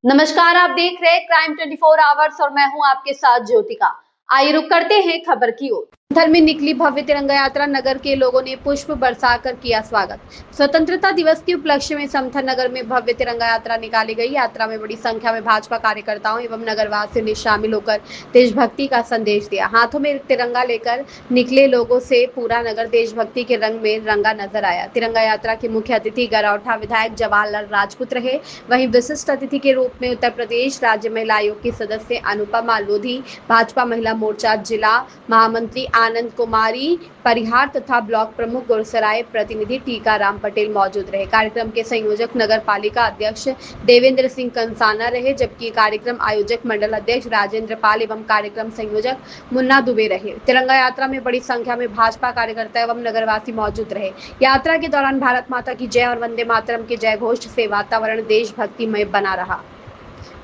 नमस्कार, आप देख रहे हैं क्राइम 24 आवर्स और मैं हूं आपके साथ ज्योतिका। आइए रुक करते हैं खबर की ओर। समथर में निकली भव्य तिरंगा यात्रा, नगर के लोगों ने पुष्प बरसाकर किया स्वागत। स्वतंत्रता दिवस के उपलक्ष्य में समथर नगर में भव्य तिरंगा यात्रा निकाली गई। यात्रा में बड़ी संख्या में भाजपा कार्यकर्ताओं एवं नगरवासियों ने शामिल होकर देशभक्ति का संदेश दिया। हाथों में तिरंगा लेकर निकले लोगों से पूरा नगर देशभक्ति के रंग में रंगा नजर आया। तिरंगा यात्रा के मुख्य अतिथि गरौठा विधायक जवाहरलाल राजपूत रहे। वहीं विशिष्ट अतिथि के रूप में उत्तर प्रदेश राज्य महिला आयोग की सदस्य अनुपमा लोधी, भाजपा महिला मोर्चा जिला महामंत्री आनंद कुमारी परिहार तथा ब्लॉक प्रमुख गुरसराय प्रतिनिधि टीकाराम पटेल मौजूद रहे। कार्यक्रम के संयोजक नगर पालिका अध्यक्ष देवेंद्र सिंह कंसाना रहे, जबकि कार्यक्रम आयोजक मंडल अध्यक्ष राजेंद्र पाल एवं कार्यक्रम संयोजक मुन्ना दुबे रहे। तिरंगा यात्रा में बड़ी संख्या में भाजपा कार्यकर्ता एवं नगरवासी मौजूद रहे। यात्रा के दौरान भारत माता की जय और वंदे मातरम के जय घोष से वातावरण देशभक्तिमय बना रहा।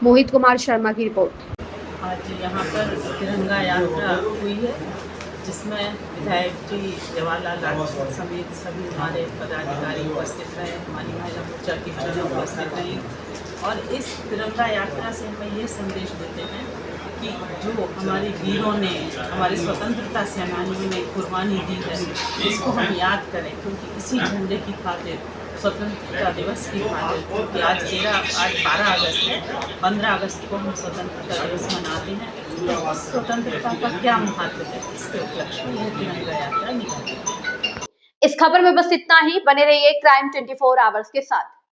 मोहित कुमार शर्मा की रिपोर्ट। आज यहाँ पर तिरंगा यात्रा हुई है, जिसमें विधायक जी जवाहरलाल राजपूत समेत सभी हमारे पदाधिकारी उपस्थित रहे, हमारी महिला मोर्चा की महिला उपस्थित रही। और इस तिरंगा यात्रा से हमें ये संदेश देते हैं कि जो हमारे वीरों ने, हमारे स्वतंत्रता सेनानियों ने कुर्बानी दी है, इसको हम याद करें, क्योंकि इसी झंडे की खातिर, स्वतंत्रता दिवस की खातिर, क्योंकि आज 12 अगस्त है, 15 अगस्त को हम स्वतंत्रता दिवस मनाते हैं। तो उस स्वतंत्रता का क्या महत्व है, इसके उपलक्ष्य में यह तिरंगा यात्रा निकाली। इस खबर में बस इतना ही। बने रहिए क्राइम 24 आवर्स के साथ।